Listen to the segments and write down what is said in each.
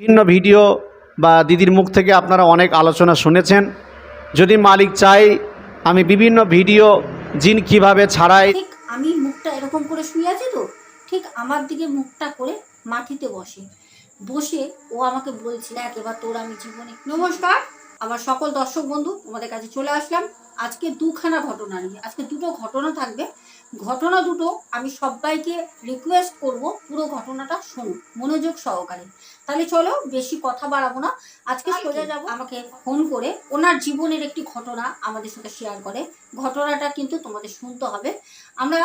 বিভিন্ন ভিডিও বা দিদির মুখ থেকে আপনারা অনেক আলোচনা শুনেছেন। যদি মালিক চায় আমি বিভিন্ন ভিডিও জিন কিভাবে ছাড়াই, ঠিক আমি মুখটা এরকম করে শুয়ে আছি তো, ঠিক আমার দিকে মুখটা করে মাটিতে বসে ও আমাকে বলছে, দেখ এবার তোর আমি জীবনে। নমস্কার আমার সকল দর্শক বন্ধু, তোমাদের কাছে চলে আসলাম আজকে দুখানা ঘটনা নিয়ে। আজকে দুটো ঘটনা থাকবে। ঘটনা দুটো আমি সবাইকে রিকোয়েস্ট করব পুরো ঘটনাটা শুনুন মনোযোগ সহকারে। তাহলে চলো বেশি কথা বাড়াবো না, আজকে সোজা যাব। আমাকে ফোন করে ওনার জীবনের একটি ঘটনা আমাদের সাথে শেয়ার করে। ঘটনাটা কিন্তু তোমাদের শুনতে হবে। আমরা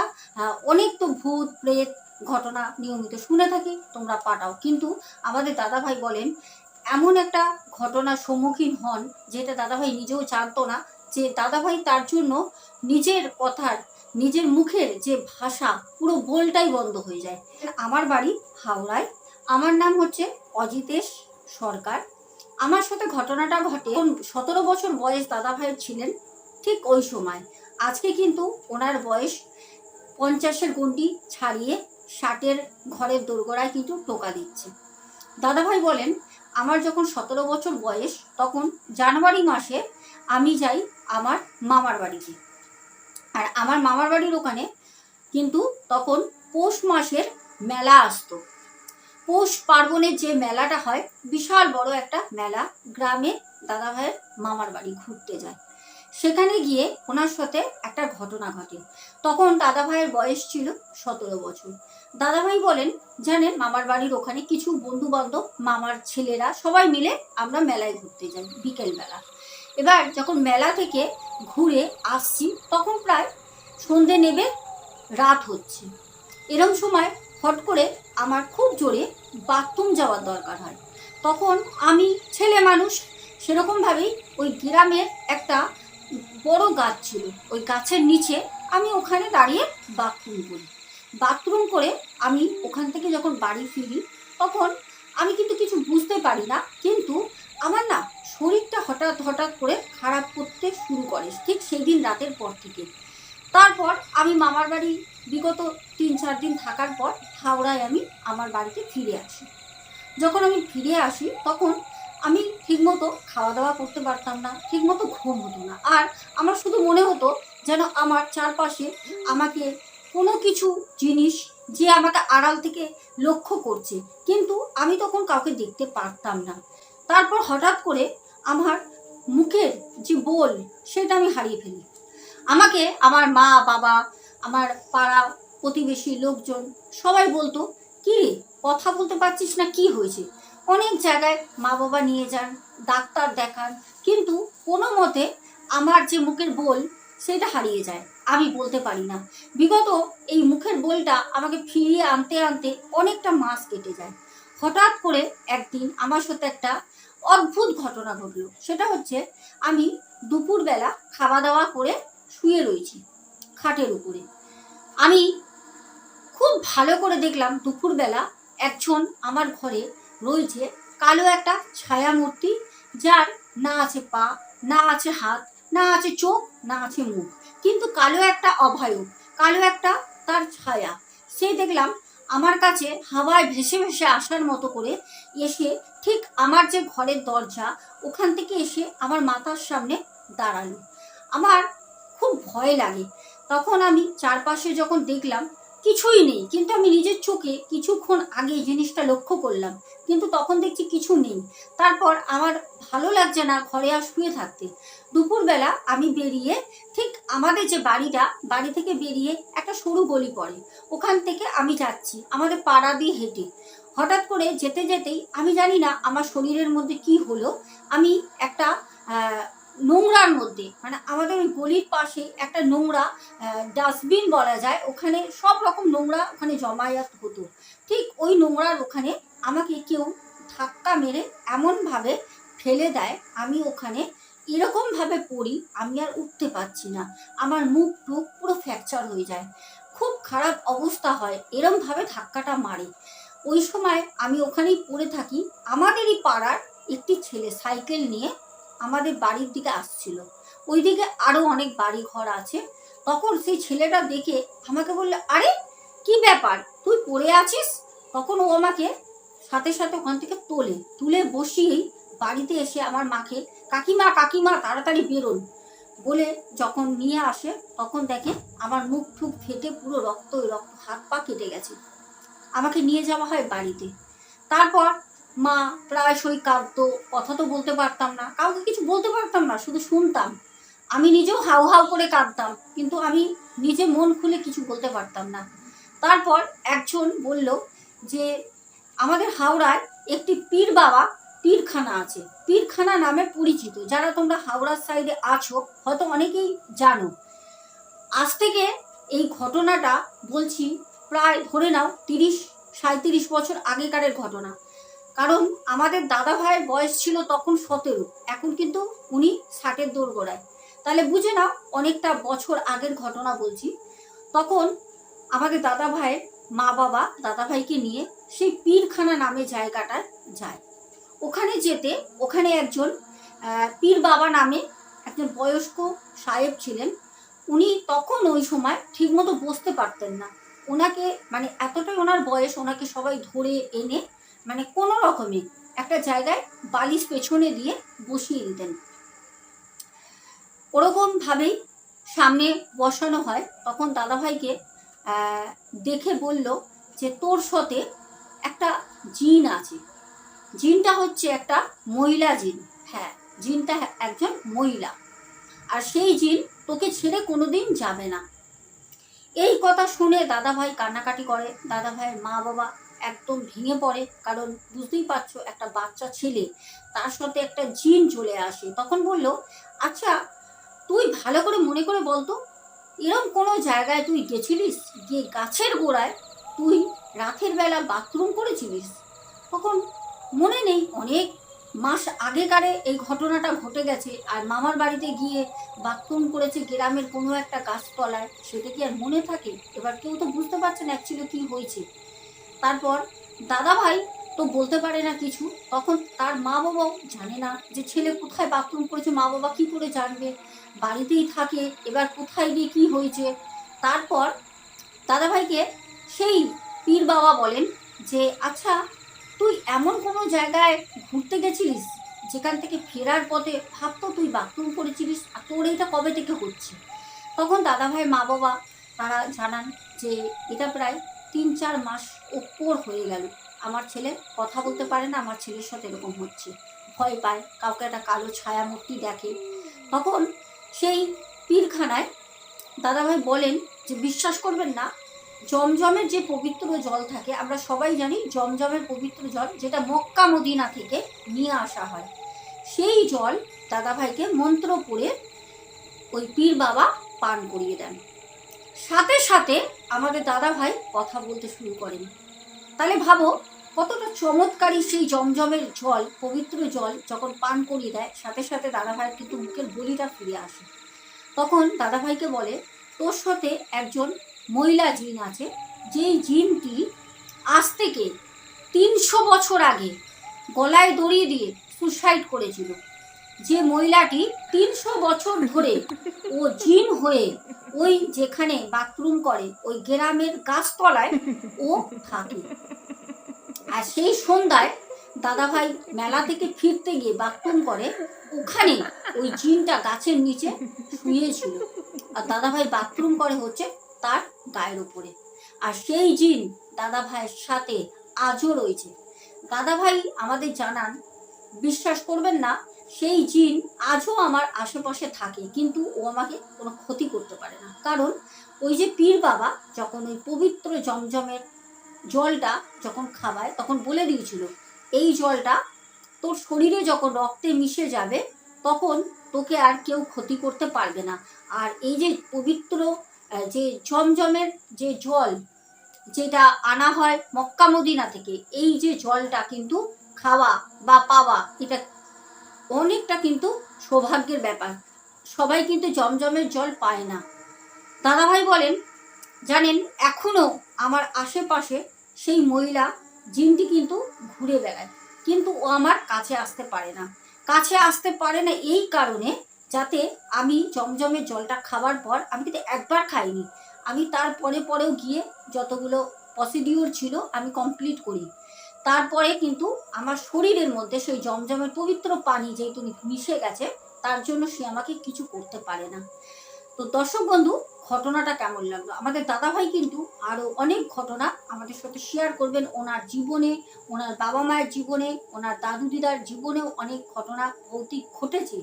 অনেক তো ভূত প্রেত ঘটনা নিয়মিত শুনে থাকি, তোমরা পাঠাও, কিন্তু আমাদের দাদাভাই বলেন এমন একটা ঘটনার সম্মুখীন হন যেটা দাদাভাই নিজেও জানতো না, যে দাদাভাই তার জন্য নিজের কথার নিজের মুখের যে ভাষা পুরো বলটাই বন্ধ হয়ে যায়। আমার বাড়ি হাওড়ায়, আমার নাম হচ্ছে অজিতেশ সরকার। আমার সাথে ঘটনাটা ঘটে 17 বছর বয়স দাদাভাইয়ের ছিলেন ঠিক ওই সময়। আজকে কিন্তু ওনার বয়স 50-এর গণ্ডি ছাড়িয়ে 60-এর ঘরের দোরগোড়ায় কিন্তু টোকা দিচ্ছে। দাদাভাই বলেন আমার যখন 17 বছর বয়স তখন জানুয়ারি মাসে আমি যাই আমার মামার বাড়িতে। আর আমার মামার বাড়ির ওখানে কিন্তু তখন পৌষ মাসের মেলা আসতো। পৌষ পার্বণের যে মেলাটা হয়, বিশাল বড় একটা মেলা, গ্রামে দাদাভাইয়ের মামার বাড়ি ঘুরতে যায়। সেখানে গিয়ে ওনার সাথে একটা ঘটনা ঘটে। তখন দাদাভাইয়ের বয়স ছিল 17 বছর। দাদাভাই বলেন জানেন মামার বাড়ির ওখানে কিছু বন্ধু বান্ধব, মামার ছেলেরা সবাই মিলে আমরা মেলায় ঘুরতে যাই বিকেলবেলা। এবার যখন মেলা থেকে ঘুরে আসছি তখন প্রায় সন্ধে নেবে, রাত হচ্ছে। এরম সময় হট করে আমার খুব জোরে বাথরুম যাওয়ার দরকার হয়। তখন আমি ছেলে মানুষ, সেরকমভাবেই ওই গ্রামের একটা বড় গাছ ছিল, ওই গাছের নিচে আমি ওখানে দাঁড়িয়ে বাথরুম করে আমি ওখান থেকে যখন বাড়ি ফিরি তখন আমি কিন্তু কিছু বুঝতে পারি না, কিন্তু আমার না শরীরটা হঠাৎ হঠাৎ করে খারাপ করতে শুরু করে ঠিক সেই দিন রাতের পর থেকে। তারপর আমি মামার বাড়ি বিগত 3-4 দিন থাকার পর হাওড়ায় আমি আমার বাড়িতে ফিরে আসি। যখন আমি ফিরে আসি তখন আমি ঠিকমতো খাওয়া দাওয়া করতে পারতাম না, ঠিকমতো ঘুম হতো না, আর আমার শুধু মনে হতো যেন আমার চারপাশে আমাকে কোনো কিছু জিনিস যে আমাকে আড়াল থেকে লক্ষ্য করছে, কিন্তু আমি তখন কাউকে দেখতে পারতাম না। তারপর হঠাৎ করে আমার মুখের যে বোল সেটা আমি হারিয়ে ফেলি। আমাকে আমার মা বাবা, আমার পাড়া প্রতিবেশী লোকজন সবাই বলতো, কি রে কথা বলতে পারছিস না, কি হয়েছে? অনেক জায়গায় মা বাবা নিয়ে যান, ডাক্তার দেখান, কিন্তু কোনো মতে আমার যে মুখের বোল সেটা হারিয়ে যায়, আমি বলতে পারি না। বিগত এই মুখের বোলটা আমাকে ফিরিয়ে আনতে আনতে অনেকটা মাস কেটে যায়। হঠাৎ করে একদিন আমার সাথে একটা অদ্ভুত ঘটনা ঘটলো। সেটা হচ্ছে আমি দুপুরবেলা খাওয়া দাওয়া করে শুয়ে রয়েছি খাটের উপরে। আমি খুব ভালো করে দেখলাম দুপুরবেলা একজন আমার ঘরে রয়েছে, কালো একটা ছায়া মূর্তি, যার না আছে পা, না আছে হাত, না আছে চোখ, না আছে মুখ, কিন্তু কালো একটা অভয়ব, কালো একটা তার ছায়া। সে দেখলাম আমার কাছে হাওয়ায় ভেসে ভেসে আসার মতো করে এসে ঠিক আমার যে ঘরের দরজা ওখান থেকে এসে আমার মাথার সামনে দাঁড়ালো। আমার খুব ভয় লাগে। তখন আমি চারপাশে যখন দেখলাম কিছুই নেই, কিন্তু আমি নিজের চোখে কিছুক্ষণ আগে জিনিসটা লক্ষ্য করলাম, কিন্তু তখন দেখছি কিছু নেই। তারপর আমার ভালো লাগছে না ঘরে আর শুয়ে থাকতে। দুপুরবেলা আমি বেরিয়ে ঠিক আমাদের যে বাড়িটা, বাড়ি থেকে বেরিয়ে একটা সরু গলি পড়ে, ওখান থেকে আমি যাচ্ছি আমাদের পাড়া দিয়ে হেঁটে। হঠাৎ করে যেতে যেতেই আমি জানি না আমার শরীরের মধ্যে কি হলো, আমি একটা নোংরার মধ্যে, মানে আমাদের ওই গলির পাশে একটা নোংরা ডাস্টবিন বলা যায়, ওখানে সব রকম নোংরা ওখানে জমায়েত হতো, ঠিক ওই নোংরার ওখানে আমাকে কেউ ধাক্কা মেরে এমনভাবে ফেলে দেয়, আমি ওখানে এরকমভাবে পড়ি, আমি আর উঠতে পারছি না, আমার মুখ টুক পুরো ফ্র্যাকচার হয়ে যায়, খুব খারাপ অবস্থা হয়, এরমভাবে ধাক্কাটা মারে। ওই সময় আমি ওখানেই পড়ে থাকি। আমাদেরই পাড়ার একটি ছেলে সাইকেল নিয়ে আমাদের বাড়ির দিকে আসছিল, ওইদিকে আরো অনেক বাড়ি ঘর আছে। তখন সেই ছেলেটা দেখে আমাকে বললো, আরে কি ব্যাপার তুই পড়ে আছিস? তখন ও আমাকে সাথে সাথে ওখান থেকে তুলে বসিয়েই বাড়িতে এসে আমার মাকে কাকিমা কাকিমা তাড়াতাড়ি বেরোন বলে যখন নিয়ে আসে, তখন দেখে আমার মুখ ঠুক ফেটে পুরো রক্ত হাত পা কেটে গেছে। আমাকে নিয়ে যাওয়া হয় বাড়িতে। তারপর মা প্রায়শই কাঁদতো, কথা তো বলতে পারতাম না, কাউকে কিছু বলতে পারতাম না, শুধু শুনতাম। আমি নিজেও হাউ হাউ করে কাঁদতাম, কিন্তু আমি নিজে মন খুলে কিছু বলতে পারতাম না। তারপর একজন বলল যে আমাদের হাওড়ায় একটি পীর বাবা পীরখানা আছে, পীরখানা নামে পরিচিত। যারা তোমরা হাওড়ার সাইডে আছো হয়তো অনেকেই জানো। আজ থেকে এই ঘটনাটা বলছি প্রায় ধরে নাও 30-37 বছর আগেকারের ঘটনা। কারণ আমাদের দাদা ভাইয়ের বয়স ছিল তখন 17, এখন কিন্তু উনি 60-এর দোরগোড়ায়। তাহলে বুঝে নাও অনেকটা বছর আগের ঘটনা বলছি। তখন আমাদের দাদা ভাইয়ের মা বাবা দাদা ভাইকে নিয়ে সেই পীরখানা নামে জায়গাটায় যায়। ওখানে একজন পীর বাবা নামে একজন বয়স্ক সাহেব ছিলেন। উনি তখন ওই সময় ঠিকমতো বসতে পারতেন না। ওনাকে মানে এতটাই ওনার বয়স, ওনাকে সবাই ধরে এনে মানে কোনো রকমে একটা জায়গায় বালিশ পেছনে দিয়ে বসিয়ে দিতেন। ওরকম ভাবেই সামনে বসানো হয়। তখন দাদাভাইকে দেখে বলল যে তোর সাথে একটা জিন আছে। জিনটা হচ্ছে একটা মহিলা জিন। হ্যাঁ, জিনটা একজন মহিলা, আর সেই জিন তোকে ছেড়ে কোনোদিন যাবে না। এই কথা শুনে দাদাভাই কান্নাকাটি করে। দাদাভাইয়ের মা বাবা একদম ভেঙে পড়ে, কারণ বুঝতেই পারছো একটা বাচ্চা ছেলে, তার সাথে একটা জিন চলে আসে। তখন বলল, আচ্ছা তুই ভালো করে মনে করে বলতো, এরকম কোনো জায়গায় তুই গেছিলিস, গিয়ে গাছের গোড়ায় তুই রাতের বেলা বাথরুম করেছিলিস? তখন মনে নেই, অনেক মাস আগেকারে এই ঘটনাটা ঘটে গেছে। আর মামার বাড়িতে গিয়ে বাথরুম করেছে গ্রামের কোনো একটা গাছতলায়, সেটা কি আর মনে থাকে? এবার কেউ তো বুঝতে পারছে না অ্যাকচুয়ালি কী হয়েছে। তারপর দাদাভাই তো বলতে পারে না কিছু। তখন তার মা বাবাও জানে না যে ছেলে কোথায় বাথরুম করেছে, মা বাবা কী করে জানবে, বাড়িতেই থাকে, এবার কোথায় গিয়ে কী হয়েছে। তারপর দাদাভাইকে সেই পীর বাবা বলেন যে আচ্ছা তুই এমন কোনো জায়গায় ঘুরতে গেছিলিস যেখান থেকে ফেরার পথে ভাবতো তুই বাথরুম করেছিলিস, আর তোর এটা কবে থেকে হচ্ছে? তখন দাদাভাইয়ের মা বাবা তারা জানান যে এটা প্রায় 3-4 মাস ওপর হয়ে গেল। আমার ছেলে কথা বলতে পারে না, আমার ছেলের সাথে এরকম হচ্ছে, ভয় পায়, কাউকে একটা কালো ছায়া মূর্তি দেখে। তখন সেই পীরখানায় দাদাভাই বলেন যে বিশ্বাস করবেন না, জমজমের যে পবিত্র জল থাকে, আমরা সবাই জানি জমজমের পবিত্র জল যেটা মক্কা মদিনা থেকে নিয়ে আসা হয়, সেই জল দাদাভাইকে মন্ত্র পড়ে ওই পীর বাবা পান করিয়ে দেন। সাথে সাথে আমাদের দাদাভাই কথা বলতে শুরু করেন। তাহলে ভাবো কতটা চমৎকারী সেই জমজমের জল, পবিত্র জল যখন পান করিয়ে দেয়, সাথে সাথে দাদাভাইয়ের কিন্তু মুখের বলিটা ফিরে আসে। তখন দাদাভাইকে বলে, তোর সাথে একজন মহিলা জিন আছে, যেই জিনটি আজ থেকে 300 বছর আগে গলায় দড়ি দিয়ে সুসাইড করেছিল। যে মহিলাটি 300 বছর ধরে ও জিন হয়ে ওই যেখানে বাথরুম করে ওই গ্রামের গাছতলায় ও থাকে। আর সেই সন্ধ্যায় দাদাভাই মেলা থেকে ফিরতে গিয়ে বাথরুম করে, ওখানে ওই জিনটা গাছের নিচে শুয়েছিল। আর দাদাভাই বাথরুম করে হচ্ছে তার গায়ের ওপরে। আর সেই জিন দাদাভাইয়ের সাথে আজও রয়েছে। দাদাভাই আমাদের জানান, বিশ্বাস করবেন না, সেই জিন আজও আমার আশেপাশে থাকে, কিন্তু ও আমাকে কোনো ক্ষতি করতে পারে না। কারণ ওই যে পীর বাবা যখন ওই পবিত্র জমজমের জলটা যখন খাওয়ায়, তখন বলে দিয়েছিল এই জলটা তোর শরীরে যখন রক্তে মিশে যাবে তখন তোকে আর কেউ ক্ষতি করতে পারবে না। আর এই যে পবিত্র যে জমজমের যে জল যেটা আনা হয় মক্কা মদিনা থেকে, এই যে জলটা কিন্তু খাওয়া বা পাওয়া এটা অনেকটা কিন্তু সৌভাগ্যের ব্যাপার। সবাই কিন্তু জমজমের জল পায় না। দাদাভাই বলেন, জানেন এখনো আমার আশেপাশে সেই মহিলা জিনটি কিন্তু ঘুরে বেড়ায়, কিন্তু ও আমার কাছে আসতে পারে না। কাছে আসতে পারে না এই কারণে, যাতে আমি জমজমের জলটা খাওয়ার পর, আমি কিন্তু একবার খাইনি, আমি তার পরেও গিয়ে যতগুলো প্রসিডিওর ছিল আমি কমপ্লিট করি। তারপরে কিন্তু আমার শরীরের মধ্যে সেই জমজমের পবিত্র পানি যেহেতু মিশে গেছে, তার জন্য সে আমাকে কিছু করতে পারে না। তো দর্শক বন্ধু, ঘটনাটা কেমন লাগলো? আমাদের দাদাভাই কিন্তু আরও অনেক ঘটনা আমাদের সাথে শেয়ার করবেন। ওনার জীবনে, ওনার বাবা মায়ের জীবনে, ওনার দাদু দিদার জীবনেও অনেক ঘটনা ভৌতিক ঘটেছে।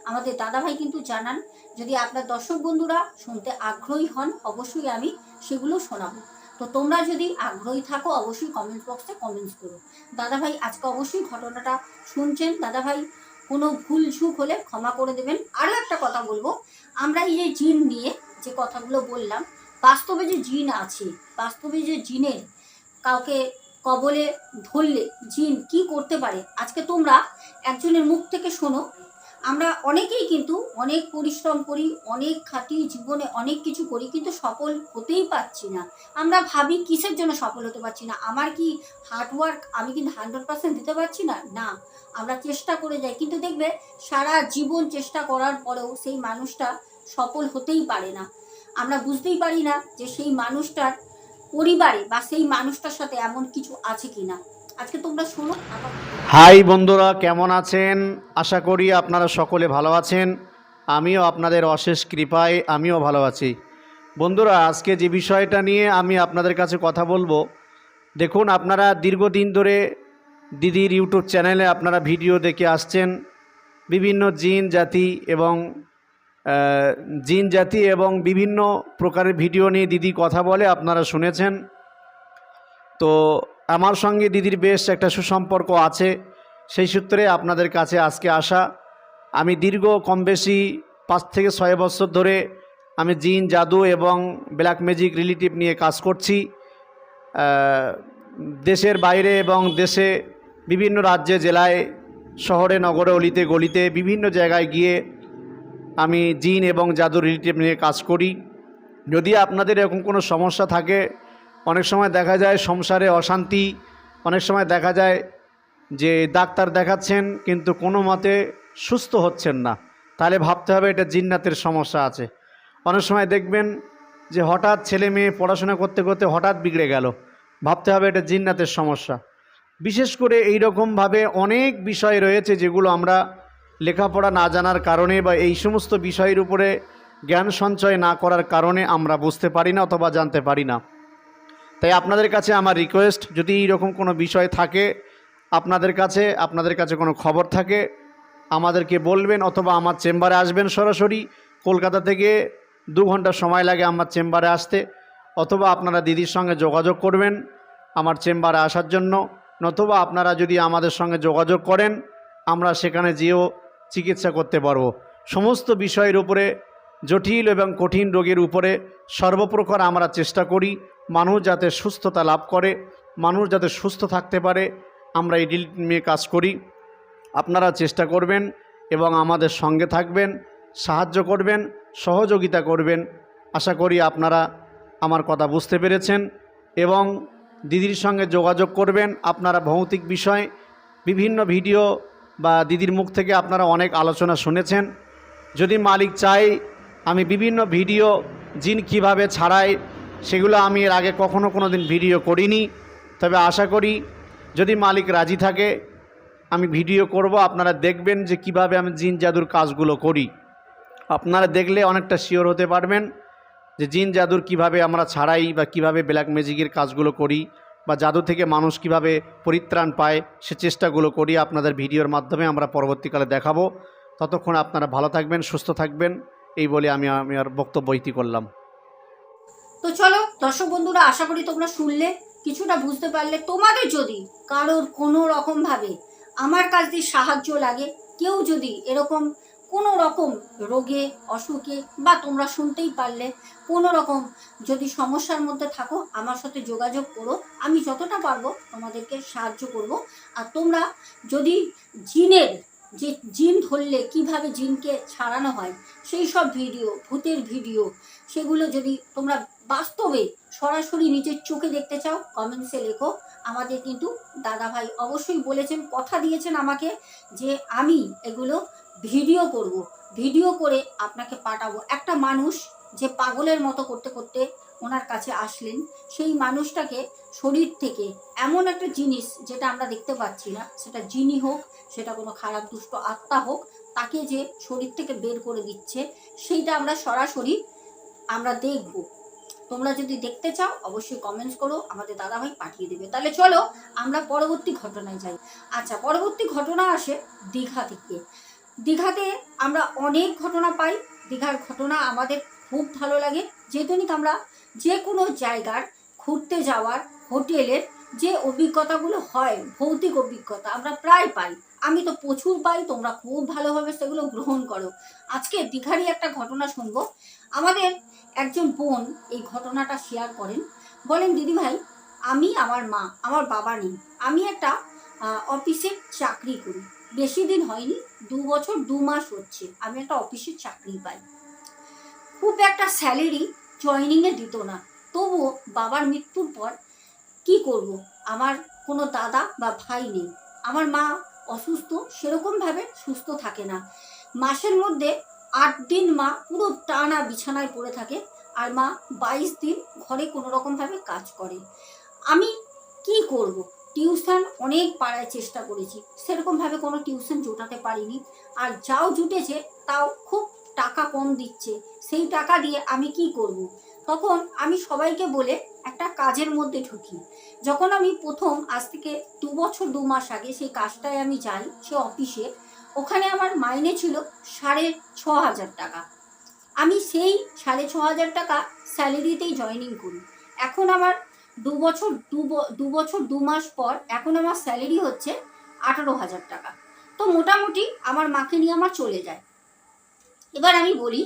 আমাদের দাদাভাই কিন্তু জানান। যদি আপনার দর্শক বন্ধুরা শুনতে আগ্রহী হন, অবশ্যই আমি সেগুলো শোনাবো। তো তোমরা যদি আগ্রহী থাকো, অবশ্যই কমেন্ট বক্সে কমেন্টস করো। দাদাভাই আজকে অবশ্যই ঘটনাটা শুনছেন। দাদাভাই কোনো ভুল ঝুঁক হলে ক্ষমা করে দেবেন। আরও একটা কথা বলবো, আমরা এই যে জিন নিয়ে যে কথাগুলো বললাম, বাস্তবে যে জিন আছে, বাস্তবে যে জিনের কাউকে কবলে ধরলে জিন কি করতে পারে, আজকে তোমরা একজনের মুখ থেকে শোনো। আমরা অনেকেই কিন্তু অনেক পরিশ্রম করি, অনেক খাটি, জীবনে অনেক কিছু করি, কিন্তু সফল হতেই পারছি না। আমরা ভাবি কিসের জন্য সফল হতে পারছি না, আমার কি হার্ডওয়ার্ক আমি কিন্তু 100% দিতে পারছি না। না, আমরা চেষ্টা করে যাই, কিন্তু দেখবে সারা জীবন চেষ্টা করার পরেও সেই মানুষটা সফল হতেই পারে না। আমরা বুঝতেই পারি না যে সেই মানুষটার পরিবারে বা সেই মানুষটার সাথে এমন কিছু আছে কিনা। আজকে তোমরা শোনো। হাই বন্ধুরা, কেমন আছেন? আশা করি আপনারা সকলে ভালো আছেন। আমিও আপনাদের অশেষ কৃপায় আমিও ভালো আছি। বন্ধুরা, আজকে যে বিষয়টা নিয়ে আমি আপনাদের কাছে কথা বলবো, দেখুন, আপনারা দীর্ঘদিন ধরে দিদির ইউটিউব চ্যানেলে আপনারা ভিডিও দেখে আসছেন। বিভিন্ন জিন জাতি এবং বিভিন্ন প্রকারের ভিডিও নিয়ে দিদি কথা বলে আপনারা শুনেছেন। তো আমার সঙ্গে দিদির বেশ একটা সুসম্পর্ক আছে, সেই সূত্রে আপনাদের কাছে আজকে আসা। আমি দীর্ঘ কম বেশি 5 থেকে 6 বছর ধরে আমি জিন, জাদু এবং ব্ল্যাক ম্যাজিক রিলেটিভ নিয়ে কাজ করছি। দেশের বাইরে এবং দেশে বিভিন্ন রাজ্যে, জেলায়, শহরে, নগরে, অলিতে গলিতে বিভিন্ন জায়গায় গিয়ে আমি জিন এবং জাদু রিলেটিভ নিয়ে কাজ করি। যদি আপনাদের এরকম কোনো সমস্যা থাকে, অনেক সময় দেখা যায় সংসারে অশান্তি, অনেক সময় দেখা যায় যে ডাক্তার দেখাচ্ছেন কিন্তু কোনো মতে সুস্থ হচ্ছেন না, তাহলে ভাবতে হবে এটা জিন্নাতের সমস্যা আছে। অনেক সময় দেখবেন যে হঠাৎ ছেলে মেয়ে পড়াশোনা করতে করতে হঠাৎ বিগড়ে গেল, ভাবতে হবে এটা জিন্নাতের সমস্যা। বিশেষ করে এই রকমভাবে অনেক বিষয় রয়েছে যেগুলো আমরা লেখাপড়া না জানার কারণে বা এই সমস্ত বিষয়ের উপরে জ্ঞান সঞ্চয় না করার কারণে আমরা বুঝতে পারি না অথবা জানতে পারি না। তাই আপনাদের কাছে আমার রিকোয়েস্ট, যদি এইরকম কোনো বিষয় থাকে আপনাদের কাছে কোনো খবর থাকে, আমাদেরকে বলবেন অথবা আমার চেম্বারে আসবেন। সরাসরি কলকাতা থেকে 2 ঘন্টা সময় লাগে আমার চেম্বারে আসতে, অথবা আপনারা দিদির সঙ্গে যোগাযোগ করবেন আমার চেম্বারে আসার জন্য, নতুবা আপনারা যদি আমাদের সঙ্গে যোগাযোগ করেন আমরা সেখানে যেও চিকিৎসা করতে পারবো। সমস্ত বিষয়ের উপরে, জটিল এবং কঠিন রোগের উপরে সর্বপ্রকার আমরা চেষ্টা করি মানুষ যাতে সুস্থতা লাভ করে, মানুষ যাতে সুস্থ থাকতে পারে, আমরা এই ডিল নিয়ে কাজ করি। আপনারা চেষ্টা করবেন এবং আমাদের সঙ্গে থাকবেন, সাহায্য করবেন, সহযোগিতা করবেন। আশা করি আপনারা আমার কথা বুঝতে পেরেছেন এবং দিদির সঙ্গে যোগাযোগ করবেন। আপনারা ভৌতিক বিষয় বিভিন্ন ভিডিও বা দিদির মুখ থেকে আপনারা অনেক আলোচনা শুনেছেন। যদি মালিক চাই আমি বিভিন্ন ভিডিও জিন কিভাবে ছাড়াই, সেগুলো আমি এর আগে কখনো কোনো দিন ভিডিও করিনি। তবে আশা করি যদি মালিক রাজি থাকে আমি ভিডিও করব, আপনারা দেখবেন যে কিভাবে আমি জিন জাদুর কাজগুলো করি। আপনারা দেখলে অনেকটা শিওর হতে পারবেন যে জিন জাদুর কিভাবে আমরা ছাড়াই বা কিভাবে ব্ল্যাক ম্যাজিকের কাজগুলো করি বা জাদু থেকে মানুষ কিভাবে পরিত্রাণ পায় সে চেষ্টাগুলো করি আপনাদের ভিডিওর মাধ্যমে আমরা পরবর্তীকালে দেখাবো। ততক্ষণ আপনারা ভালো থাকবেন, সুস্থ থাকবেন, এই বলে আমি আর বক্তব্য ইতি করলাম। তো চলো দর্শক বন্ধুরা, আশা করি তোমরা শুনলে, কিছুটা বুঝতে পারলে। তোমাদের যদি কারোর কোনো রকমভাবে আমার কাছ দিয়ে সাহায্য লাগে, কেউ যদি এরকম কোনো রকম রোগে, অসুখে, বা তোমরা শুনতেই পারলে কোনো রকম যদি সমস্যার মধ্যে থাকো, আমার সাথে যোগাযোগ করো। আমি যতটা পারবো তোমাদেরকে সাহায্য করব। আর তোমরা যদি যে জিন ধরলে কিভাবে জিনকে ছাড়ানো হয় সেই সব ভিডিও, ভূতের ভিডিও, সেগুলো যদি তোমরা বাস্তবে সরাসরি নিজের চোখে দেখতে চাও, কমেন্টসে লেখো। আমাদের কিন্তু দাদাভাই অবশ্যই বলেছেন, কথা দিয়েছেন আমাকে যে আমি এগুলো ভিডিও করব, ভিডিও করে আপনাকে পাঠাবো। একটা মানুষ যে পাগলের মতো করতে করতে ওনার কাছে আসলেন, সেই মানুষটাকে শরীর থেকে এমন একটা জিনিস যেটা আমরা দেখতে পাচ্ছি না, সেটা জিনি হোক, সেটা কোনো খারাপ দুষ্ট আত্মা হোক, তাকে যে শরীর থেকে বের করে দিচ্ছে, সেইটা আমরা সরাসরি আমরা দেখব। তোমরা যদি দেখতে চাও অবশ্যই কমেন্টস করো, আমাদের দাদাভাই পাঠিয়ে দেবে। তাহলে চলো আমরা পরবর্তী ঘটনায় যাই। আচ্ছা, পরবর্তী ঘটনা আসে দীঘা থেকে। দীঘাতে আমরা অনেক ঘটনা পাই। দীঘার ঘটনা আমাদের খুব ভালো লাগে, যেহেতু আমরা যে কোনো জায়গার ঘুরতে যাওয়ার হোটেলের যে অভিজ্ঞতাগুলো হয়, ভৌতিক অভিজ্ঞতা আমরা প্রায় পাই। আমি তো প্রচুর পাই, তোমরা খুব ভালোভাবে সেগুলো গ্রহণ করো। আজকে দীঘারই একটা ঘটনা শুনবো। আমাদের একজন বোন এই ঘটনাটা শেয়ার করেন, বলেন দিদিভাই, আমি, আমার মা, আমার বাবা নেই, আমি একটা অফিসে চাকরি করি। বেশি দিন হয়নি, 2 বছর 2 মাস হচ্ছে আমি একটা অফিসে চাকরি পাই। খুব একটা স্যালারি জয়েনিংয়ে দিত না, তবুও বাবার মৃত্যুর পর কি করব, আমার কোনো দাদা বা ভাই নেই, আমার মা অসুস্থ, সেরকমভাবে সুস্থ থাকে না। মাসের মধ্যে 8 দিন মা পুরো টানা বিছানায় পড়ে থাকে, আর মা 22 দিন ঘরে কোনো রকমভাবে কাজ করে। আমি কি করব? টিউশন অনেক পাড়ায় চেষ্টা করেছি, সেরকমভাবে কোনো টিউশন জোটাতে পারিনি। আর যাও জুটেছে তাও খুব টাকা কম দিচ্ছে, সেই টাকা দিয়ে আমি কি করব? তখন আমি সবাইকে বলে একটা কাজের মধ্যে ঢুকি। যখন আমি প্রথম, আজ থেকে 2 বছর 2 মাস আগে সেই কাজটায় আমি যাই, সে অফিসে, ওখানে আমার মাইনে ছিল 6,500 টাকা। আমি সেই 6,500 টাকা স্যালারিতেই জয়েনিং করি। এখন আমার 2 বছর 2 মাস পর এখন আমার স্যালারি হচ্ছে 18,000 টাকা। তো মোটামুটি আমার মাকে নিয়ে আমার চলে যায়। এবার আমি বলি,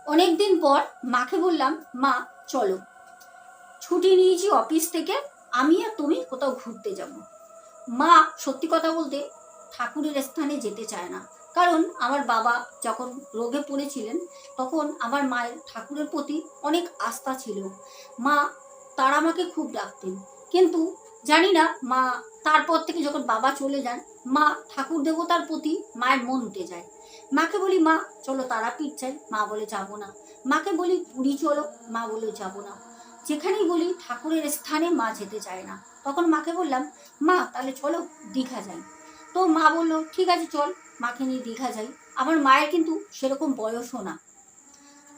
অনেক দিন পর মাকে বললাম, মা চলো, ছুটি নিয়েছি অফিস থেকে, আমি আর তুমি কোথাও ঘুরতে যাব। মা সত্যি কথা বলতে ঠাকুরের স্থানে যেতে চায় না, কারণ আমার বাবা যখন রোগে পড়েছিলেন তখন আমার মায়ের ঠাকুরের প্রতি অনেক আস্থা ছিল। মা তারা আমাকে খুব ডাকতেন, কিন্তু জানি না মা, তারপর থেকে যখন বাবা চলে যান, মা ঠাকুর দেবতার প্রতি মায়ের মন উঠে যায়। মাকে বলি, মা চলো তারাপীঠ যাই, মা বলে যাব না। মাকে বলি পুরী চলো, মা বলে যাব না। যেখানেই বলি ঠাকুরের স্থানে মা যেতে চায় না। তখন মাকে বললাম, মা তাহলে চলো দীঘা যাই। তো মা বললো ঠিক আছে চল, মাকে নিয়ে দীঘা যাই। আমার মায়ের কিন্তু সেরকম বয়সও না,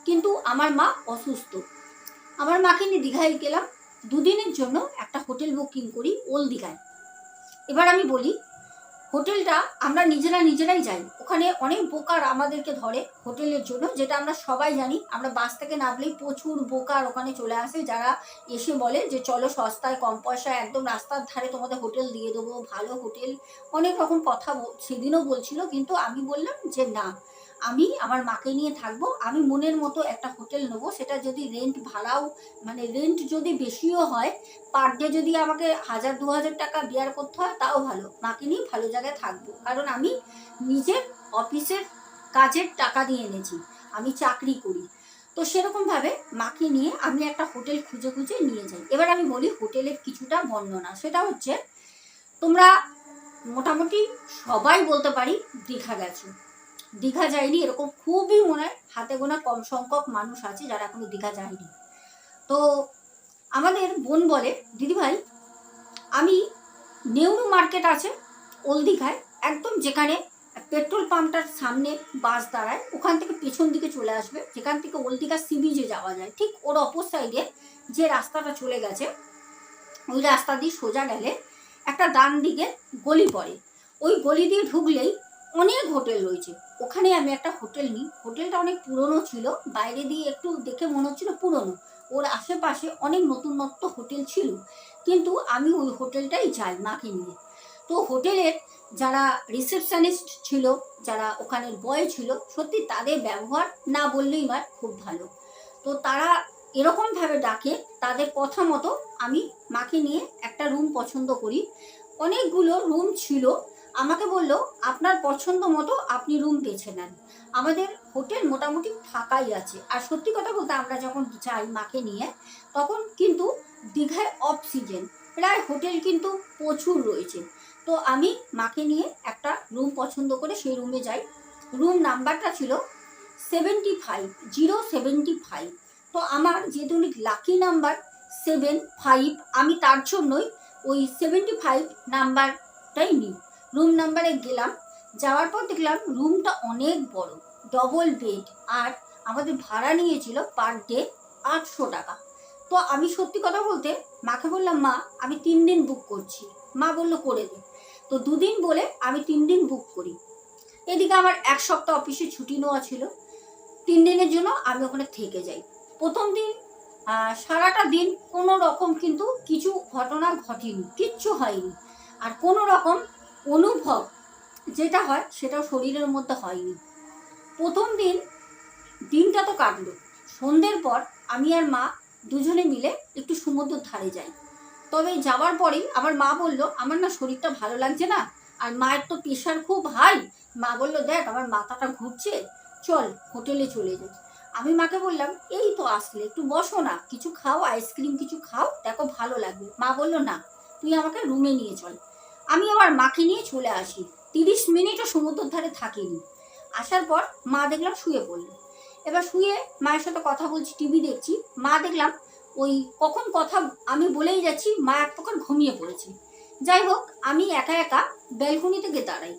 কিন্তু আমার মা অসুস্থ। আমার মাকে নিয়ে দীঘায় গেলাম। 2 দিনের জন্য একটা হোটেল বুকিং করি ওল্ড দীঘায়। এবার আমি বলি, হোটেলটা আমরা নিজেরাই যাই, ওখানে অনেক বোকার আমাদেরকে ধরে হোটেলের জন্য, যেটা আমরা সবাই জানি। আমরা বাস থেকে নামলেই প্রচুর বোকার ওখানে চলে আসে, যারা এসে বলে যে চলো সস্তায় কম পয়সায় একদম রাস্তার ধারে তোমাদের হোটেল দিয়ে দেবো, ভালো হোটেল, অনেক রকম কথা সেদিনও বলছিল। কিন্তু আমি বললাম যে না, আমি আমার মাকে নিয়ে থাকবো, আমি মনের মতো একটা হোটেল নেবো, সেটা যদি রেন্ট ভাড়াও, মানে রেন্ট যদি বেশিও হয়, পার ডে যদি আমাকে 1,000-2,000 টাকা বিয়ার করতে হয় তাও ভালো, মাকে নিয়ে ভালো জায়গায় থাকবো। কারণ আমি নিজের অফিসের কাজের টাকা দিয়ে এনেছি, আমি চাকরি করি। তো সেরকমভাবে মাকে নিয়ে আমি একটা হোটেল খুঁজে খুঁজে নিয়ে যাই। এবার আমি বলি হোটেলের কিছুটা বর্ণনা, সেটা হচ্ছে, তোমরা মোটামুটি সবাই বলতে পারি দীঘা গেছো। দীঘা যায়নি এরকম খুবই মনে হয় হাতে গোনা কম সংখ্যক মানুষ আছে যারা এখনো দীঘা যায়নি। তো আমাদের বোন বলে, দিদিভাই আমি নেউরু মার্কেট আছে ওল্ড দীঘায়, একদম যেখানে পেট্রোল পাম্পটার সামনে বাস দাঁড়ায়, ওখান থেকে পেছন দিকে চলে আসবে, যেখান থেকে ওল্ড দীঘা সি বিচে যাওয়া যায়, ঠিক ওর অপর সাইডে যে রাস্তাটা চলে গেছে, ওই রাস্তা দিয়ে সোজা গেলে একটা ডান দিকে গলি পড়ে। ওই গলি দিয়ে ঢুকলেই অনেক হোটেল রয়েছে, ওখানে আমি একটা হোটেল নিই। হোটেলটা অনেক পুরনো ছিল, বাইরে দিয়ে একটু দেখে মনে হচ্ছিল পুরনো, ওর আশেপাশে অনেক নতুনত্ব হোটেল ছিল, কিন্তু আমি ওই হোটেলটাই যাই মাকে নিয়ে। তো হোটেলের যারা রিসেপশনিস্ট ছিল, যারা ওখানের বয় ছিল, সত্যি তাদের ব্যবহার না বললেই নয়, খুব ভালো। তো তারা এরকমভাবে ডাকে, তাদের কথা মতো আমি মাকে নিয়ে একটা রুম পছন্দ করি। অনেকগুলো রুম ছিল, আমাকে বললো আপনার পছন্দ মতো আপনি রুম বেছে নেন। আমাদের হোটেল মোটামুটি ফাঁকাই আছে। আর সত্যি কথা বলতে আমরা যখন যাই মাকে নিয়ে, তখন কিন্তু দীঘায় অফ সিজন, প্রায় হোটেল কিন্তু প্রচুর রয়েছে। তো আমি মাকে নিয়ে একটা রুম পছন্দ করে সেই রুমে যাই। রুম নাম্বারটা ছিল 75, 075। তো আমার যেহেতু লাকি নাম্বার 75, আমি তার জন্যই ওই 75 নাম্বারটাই নিই। রুম নাম্বারে গেলাম, যাওয়ার পর দেখলাম রুমটা অনেক বড়, ডবল বেড, আর আমাদের ভাড়া নিয়েছিল পার ডে 800 টাকা। তো আমি সত্যি কথা বলতে মাকে বললাম, মা আমি 3 দিন বুক করছি। মা বললো করে দে। তো 2 দিন বলে আমি 3 দিন বুক করি। এদিকে আমার 1 সপ্তাহ অফিসে ছুটি নেওয়া ছিল, 3 দিনের জন্য আমি ওখানে থেকে যাই। প্রথম দিন সারাটা দিন কোনো রকম কিন্তু কিছু ঘটনা ঘটেনি, কিচ্ছু হয়নি, আর কোনো রকম অনুভব যেটা হয় সেটাও শরীরের মধ্যে হয়নি। প্রথম দিনটা তো কাটলো। সন্ধ্যের পর আমি আর মা দুজনে মিলে একটু সমুদ্রের ধারে যাই। তবে যাওয়ার পরেই আমার মা বলল, আমার না শরীরটা ভালো লাগছে না, আর মায়ের তো প্রেশার খুব হাই। মা বললো, দেখ আমার মাথাটা ঘুরছে, চল হোটেলে চলে যাই। আমি মাকে বললাম, এই তো আসলে একটু বসো না, কিছু খাও, আইসক্রিম কিছু খাও, দেখো ভালো লাগবে। মা বললো, না তুই আমাকে রুমে নিয়ে চল। আমি আবার মাকে নিয়ে চলে আসি। 30 মিনিটও সমুদ্রের ধারে থাকিনি। আসার পর মা দেখলাম শুয়ে পড়লো। এবার শুয়ে মায়ের সাথে কথা বলছি, টিভি দেখছি। মা দেখলাম ওই কখন কথা আমি বলেই যাচ্ছি, মা এক প্রকার ঘুমিয়ে পড়েছে। যাই হোক, আমি একা একা ব্যালকনিতে গিয়ে দাঁড়াই।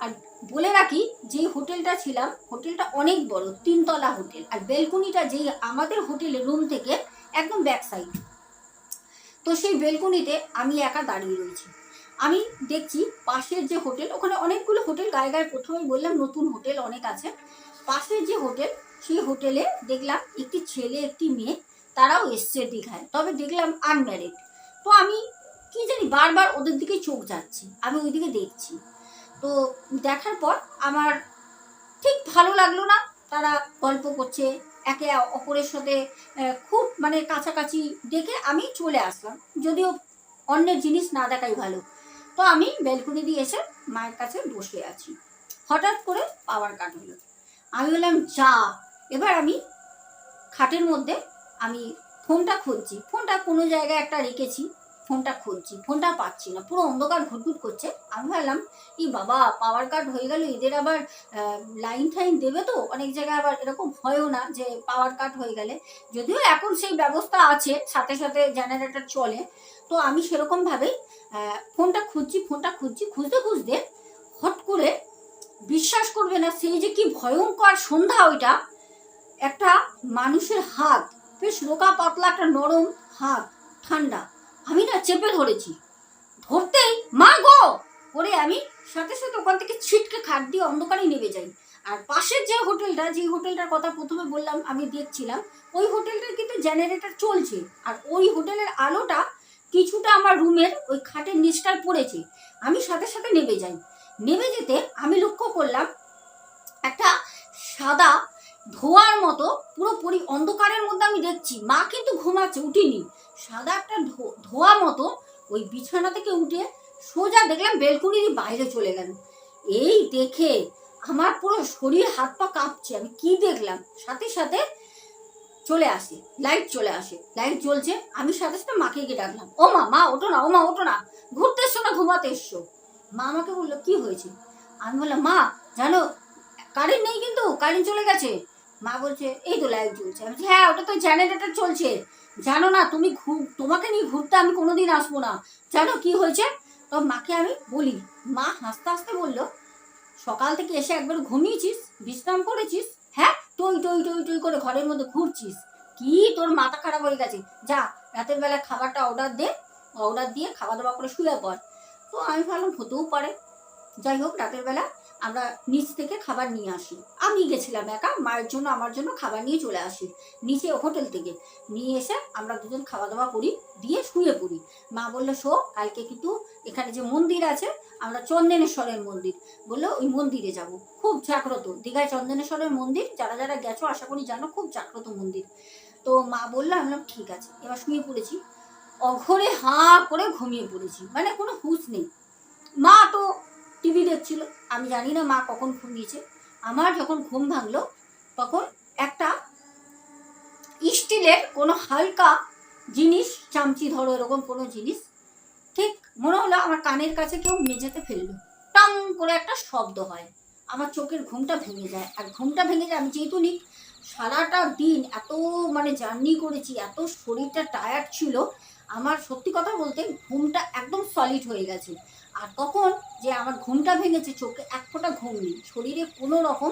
আর বলে রাখি, যে হোটেলটা ছিলাম, হোটেলটা অনেক বড়, 3 তলা হোটেল, আর ব্যালকনিটা যেই আমাদের হোটেলের রুম থেকে একদম ব্যাক সাইড। তো সেই বেলকনিতে আমি একা দাঁড়িয়ে রয়েছি। আমি দেখছি পাশের যে হোটেল, ওখানে অনেকগুলো হোটেল, গায়ে গায়ে প্রথমেই বললাম নতুন হোটেল অনেক আছে। পাশের যে হোটেল, সেই হোটেলে দেখলাম একটি ছেলে একটি মেয়ে, তারাও এসছে দীঘায়, তবে দেখলাম আনম্যারিড। তো আমি কি জানি বারবার ওদের দিকে চোখ যাচ্ছে, আমি ওইদিকে দেখছি। তো দেখার পর আমার ঠিক ভালো লাগলো না। তারা গল্প করছে একে অপরের সাথে, খুব মানে কাছাকাছি দেখে আমি চলে আসলাম, যদিও অন্যের জিনিস না দেখাই ভালো। তো আমি ব্যালকনি দিয়ে এসে মায়ের কাছে বসে আছি। হঠাৎ করে পাওয়ার কাট হলো। আমি বললাম, যা। এবার আমি খাটের মধ্যে আমি ফোনটা খুঁজছি, ফোনটা কোনো জায়গায় একটা রেখেছি, ফোনটা খুঁজছি, ফোনটা পাচ্ছি না, পুরো অন্ধকার ঘুটঘুট করছে। আমি ভাবলাম, এই বাবা পাওয়ার কাট হয়ে গেল, এদের আবার লাইন টাইন দেবে তো, অনেক জায়গায় আবার এরকম হয়ও না যে পাওয়ার কাট হয়ে গেলে, যদিও এখন সেই ব্যবস্থা আছে, সাথে সাথে জেনারেটর চলে। তো আমি সেরকমভাবেই ফোনটা খুঁজছি, খুঁজতে খুঁজতে হট করে, বিশ্বাস করবে না, সেই যে কি ভয়ঙ্কর সন্ধ্যা ওইটা, একটা মানুষের হাত, বেশ রোকা পাতলা একটা নরম হাত, ঠান্ডা, আমি না চেপে ধরেছি। ধরতেই মা গো করে আমি সাথে সাথে ওখান থেকে ছিটকে খাট দিয়ে অন্ধকারে নেমে যাই। আর পাশের যে হোটেলটা, যে হোটেলটার কথা প্রথমে বললাম আমি দেখছিলাম, ওই হোটেলটার কিন্তু জেনারেটর চলছে, আর ওই হোটেলের আলোটা কিছুটা আমার রুমের ওই খাটের নিচটায় পড়েছে। আমি সাথে সাথে নেমে যাই। নেমে যেতে আমি লক্ষ্য করলাম একটা সাদা ধোঁয়ার মতো, পুরোপুরি অন্ধকারের মধ্যে আমি দেখছি, মা কিন্তু ঘুমাচ্ছে, উঠিনি, সাদা একটা ধোঁয়া মতো ওই বিছানা থেকে উঠে সোজা দেখলাম বেলকুনির বাইরে চলে গেল। এই দেখে আমার পুরো শরীর হাত পা কাঁপছে। আমি কি দেখলাম, সাথে সাথে চলে আসে লাইট, চলে আসে লাইট জ্বলছে। আমি সাথে সাথে মাকে গিয়ে ডাকলাম, ও মা, মা ওঠো না, ও মা ওঠো না, ঘুরতে এসছো না ঘুমাতে এসছো? মা আমাকে বললো, কি হয়েছে? আমি বললাম, মা জানো কারেন্ট নেই, কিন্তু কারেন্ট চলে গেছে। মা বলছে, এই তো লাইট জ্বলছে। আমি বলছি, হ্যাঁ ওটা তো জেনারেটর চলছে। জানো না তুমি, তোমাকে নিয়ে ঘুরতে আমি কোনোদিন আসবো না, জানো কি হয়েছে? তো মাকে আমি বলি, মা হাসতে হাসতে বললো, সকাল থেকে এসে একবার ঘুমিয়েছিস, বিশ্রাম করেছিস, হ্যাঁ টই টই টই টই করে ঘরের মধ্যে ঘুরছিস, কি তোর মাথা খারাপ হয়ে গেছে, যা রাতের বেলা খাবারটা অর্ডার দে, অর্ডার দিয়ে খাওয়া দাওয়া করে শুয়ে পড়। তো আমি ভাবলাম হতেও পারে। যাই হোক, রাতের বেলা আমরা নিচ থেকে খাবার নিয়ে আসি। আমি গেছিলাম একা, মায়ের জন্য আমার জন্য খাবার নিয়ে চলে আসি নিচে হোটেল থেকে। নিয়ে এসে আমরা দুজন খাওয়া দাওয়া করি, দিয়ে শুয়ে পড়ি। মা বললো, শো কালকে কিন্তু এখানে যে মন্দির আছে, আমরা চন্দনেশ্বরের মন্দির, বললো ওই মন্দিরে যাব, খুব জাগ্রত দীঘায় চন্দনেশ্বরের মন্দির, যারা যারা গেছো আশা করি জানো, খুব জাগ্রত মন্দির। তো মা বললো, আমি বললাম ঠিক আছে। এবার শুয়ে পড়েছি, অঘরে হাঁ করে ঘুমিয়ে পড়েছি, মানে কোনো হুঁশ নেই। মা তো টিভি দেখছিল, আমি জানি না মা কখন ঘুমিয়েছে। আমার যখন ঘুম ভাঙলো, তখন একটা স্টিলের কোনো হালকা জিনিস, চামচি ধরো এরকম কোনো জিনিস, ঠিক মনে হলো আমার কানের কাছে কেউ মেঝেতে ফেললো, টং করে একটা শব্দ হয়। আমার চোখের ঘুমটা ভেঙে যায়। আর ঘুমটা ভেঙে যায়, আমি যেহেতু সারাটা দিন এত মানে জার্নি করেছি, এত শরীরটা টায়ার্ড ছিল, আমার সত্যি কথা বলতে ঘুমটা একদম সলিড হয়ে গেছে। আর তখন যে আমার ঘুমটা ভেঙেছে, চোখে এক ফোঁটা ঘুম নেই, শরীরে কোনো রকম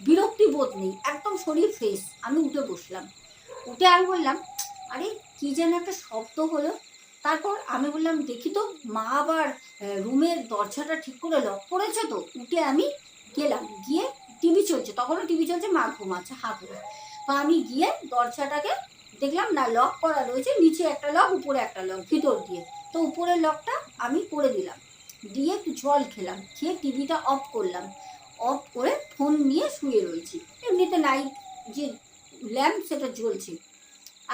বিরক্তি বোধ নেই, একদম শরীর ফ্রেশ। আমি উঠে বসলাম, উঠে আমি বললাম আরে কি যেন একটা শব্দ হলো। তারপর আমি বললাম দেখি তো, মা আবার রুমের দরজাটা ঠিক করে লক করেছে তো। উঠে আমি গেলাম, গিয়ে টিভি চলছে, তখনও টিভি চলছে, মা ঘুমাচ্ছে হাত ধরে। তো আমি গিয়ে দরজাটাকে দেখলাম না লক করা রয়েছে, নিচে একটা লক, উপরে একটা লক, ভিতর দিয়ে। তো উপরের লকটা আমি করে দিলাম, দিয়ে একটু জল খেলাম, খেয়ে টিভিটা অফ করলাম, অফ করে ফোন নিয়ে শুয়ে রয়েছি। এমনিতে নাইট যে ল্যাম্প সেটা জ্বলছে,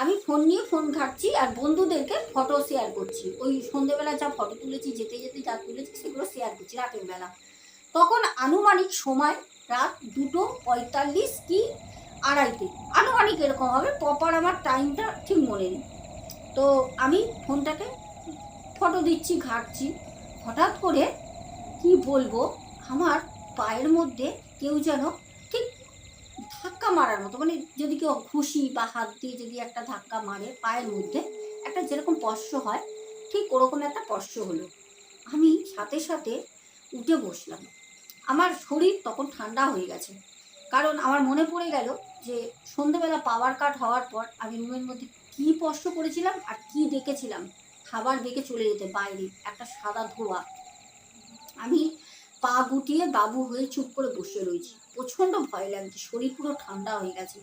আমি ফোন নিয়ে ফোন ঘাঁটছি আর বন্ধুদেরকে ফটো শেয়ার করছি। ওই সন্ধেবেলা যা ফটো তুলেছি, যেতে যেতে যা তুলেছি সেগুলো শেয়ার করছি রাতের বেলা। তখন আনুমানিক সময় রাত 2:45 কি 2:30 আনুমানিক এরকম হবে, প্রপার আমার টাইমটা ঠিক মনে নেই। তো আমি ফোনটাকে ফটো দিচ্ছি, ঘাঁটছি, হঠাৎ করে কি বলবো, আমার পায়ের মধ্যে কেউ যেন ঠিক ধাক্কা মারার মতো, মানে যদি কেউ ঘুষি বা হাত দিয়ে যদি একটা ধাক্কা মারে পায়ের মধ্যে, একটা যেরকম স্পর্শ হয়, ঠিক ওরকম একটা স্পর্শ হলো। আমি সাথে সাথে উঠে বসলাম। আমার শরীর তখন ঠান্ডা হয়ে গেছে, কারণ আমার মনে পড়ে গেল যে সন্ধেবেলা পাওয়ার কাট হওয়ার পর আমি রুমের মধ্যে কী স্পর্শ করেছিলাম আর কি দেখেছিলাম। খাবার দেখে চলে যেতে বাইরে একটা সাদা ধোঁয়া। আমি পা গুটিয়ে বাবু হয়ে চুপ করে বসে রয়েছি, প্রচণ্ড ভয় লাগছে, শরীর পুরো ঠান্ডা হয়ে গেছে।